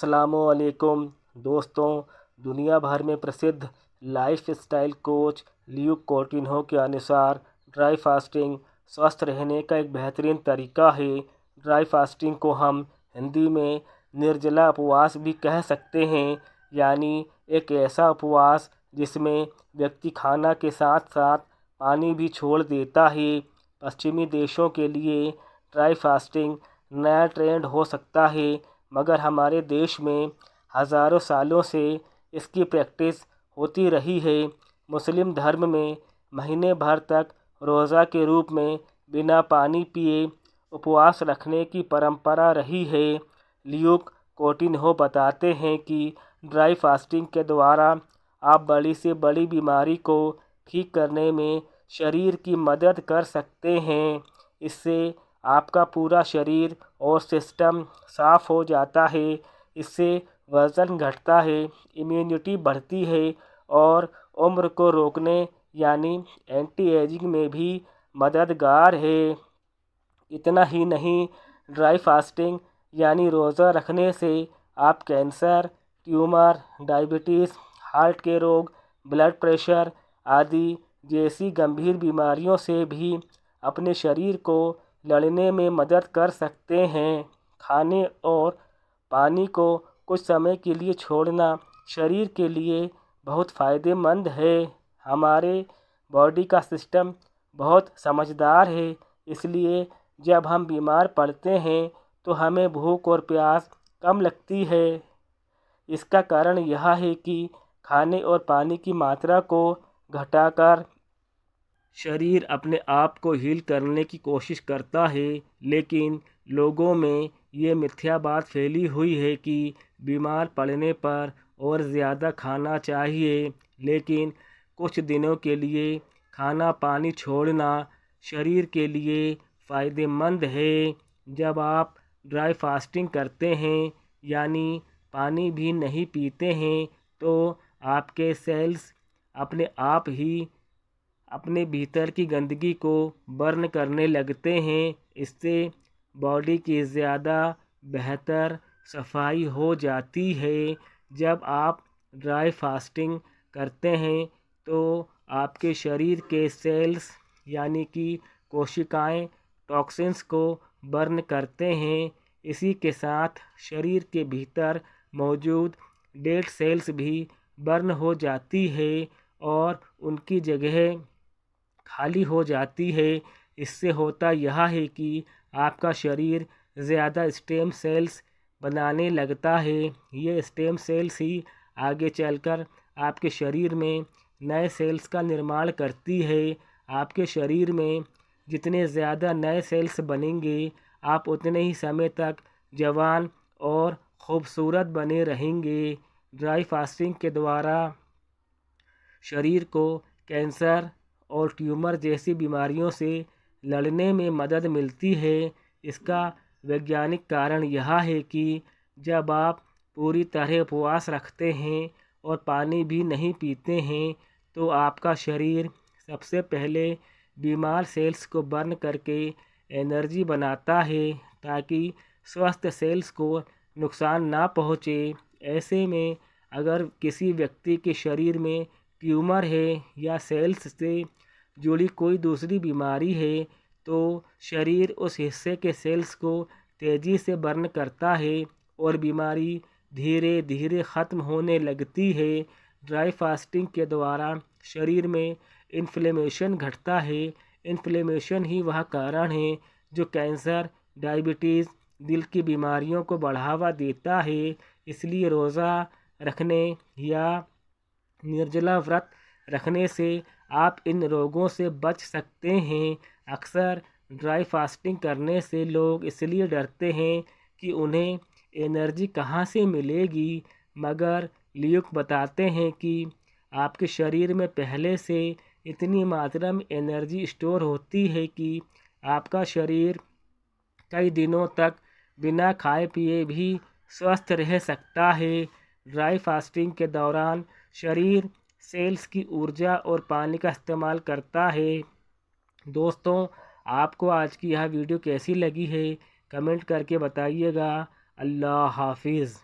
अस्सलामुअलैकुम दोस्तों। दुनिया भर में प्रसिद्ध लाइफस्टाइल कोच ल्यूक कोटिन्हो के अनुसार ड्राई फास्टिंग स्वस्थ रहने का एक बेहतरीन तरीका है। ड्राई फास्टिंग को हम हिंदी में निर्जला उपवास भी कह सकते हैं, यानी एक ऐसा उपवास जिसमें व्यक्ति खाना के साथ साथ पानी भी छोड़ देता है। पश्चिमी देशों के लिए ड्राई फास्टिंग नया ट्रेंड हो सकता है, मगर हमारे देश में हज़ारों सालों से इसकी प्रैक्टिस होती रही है। मुस्लिम धर्म में महीने भर तक रोज़ा के रूप में बिना पानी पिए उपवास रखने की परंपरा रही है। ल्यूक कोटिन्हो बताते हैं कि ड्राई फास्टिंग के द्वारा आप बड़ी से बड़ी बीमारी को ठीक करने में शरीर की मदद कर सकते हैं। इससे आपका पूरा शरीर और सिस्टम साफ हो जाता है। इससे वज़न घटता है, इम्यूनिटी बढ़ती है और उम्र को रोकने यानी एंटी एजिंग में भी मददगार है। इतना ही नहीं, ड्राई फास्टिंग यानी रोज़ा रखने से आप कैंसर, ट्यूमर, डायबिटीज़, हार्ट के रोग, ब्लड प्रेशर आदि जैसी गंभीर बीमारियों से भी अपने शरीर को लड़ने में मदद कर सकते हैं। खाने और पानी को कुछ समय के लिए छोड़ना शरीर के लिए बहुत फ़ायदेमंद है। हमारे बॉडी का सिस्टम बहुत समझदार है, इसलिए जब हम बीमार पड़ते हैं तो हमें भूख और प्यास कम लगती है। इसका कारण यह है कि खाने और पानी की मात्रा को घटाकर शरीर अपने आप को हील करने की कोशिश करता है। लेकिन लोगों में ये मिथ्या बात फैली हुई है कि बीमार पड़ने पर और ज़्यादा खाना चाहिए, लेकिन कुछ दिनों के लिए खाना पानी छोड़ना शरीर के लिए फ़ायदेमंद है। जब आप ड्राई फास्टिंग करते हैं यानी पानी भी नहीं पीते हैं, तो आपके सेल्स अपने आप ही अपने भीतर की गंदगी को बर्न करने लगते हैं। इससे बॉडी की ज़्यादा बेहतर सफाई हो जाती है। जब आप ड्राई फास्टिंग करते हैं तो आपके शरीर के सेल्स यानी कि कोशिकाएं टॉक्सिन्स को बर्न करते हैं। इसी के साथ शरीर के भीतर मौजूद डेड सेल्स भी बर्न हो जाती है और उनकी जगह खाली हो जाती है। इससे होता यह है कि आपका शरीर ज़्यादा स्टेम सेल्स बनाने लगता है। ये स्टेम सेल्स ही आगे चलकर आपके शरीर में नए सेल्स का निर्माण करती है। आपके शरीर में जितने ज़्यादा नए सेल्स बनेंगे, आप उतने ही समय तक जवान और खूबसूरत बने रहेंगे। ड्राई फास्टिंग के द्वारा शरीर को कैंसर और ट्यूमर जैसी बीमारियों से लड़ने में मदद मिलती है। इसका वैज्ञानिक कारण यह है कि जब आप पूरी तरह उपवास रखते हैं और पानी भी नहीं पीते हैं, तो आपका शरीर सबसे पहले बीमार सेल्स को बर्न करके एनर्जी बनाता है, ताकि स्वस्थ सेल्स को नुकसान ना पहुँचे। ऐसे में अगर किसी व्यक्ति के शरीर में ट्यूमर है या सेल्स से जुड़ी कोई दूसरी बीमारी है, तो शरीर उस हिस्से के सेल्स को तेज़ी से बर्न करता है और बीमारी धीरे धीरे ख़त्म होने लगती है। ड्राई फास्टिंग के द्वारा शरीर में इन्फ्लेमेशन घटता है। इन्फ्लेमेशन ही वह कारण है जो कैंसर, डायबिटीज़, दिल की बीमारियों को बढ़ावा देता है। इसलिए रोज़ा रखने या निर्जला व्रत रखने से आप इन रोगों से बच सकते हैं। अक्सर ड्राई फास्टिंग करने से लोग इसलिए डरते हैं कि उन्हें एनर्जी कहाँ से मिलेगी, मगर ल्यूक बताते हैं कि आपके शरीर में पहले से इतनी मात्रा में एनर्जी स्टोर होती है कि आपका शरीर कई दिनों तक बिना खाए पिए भी स्वस्थ रह सकता है। ड्राई फास्टिंग के दौरान शरीर सेल्स की ऊर्जा और पानी का इस्तेमाल करता है। दोस्तों, आपको आज की यह वीडियो कैसी लगी है, कमेंट करके बताइएगा। अल्लाह हाफिज़।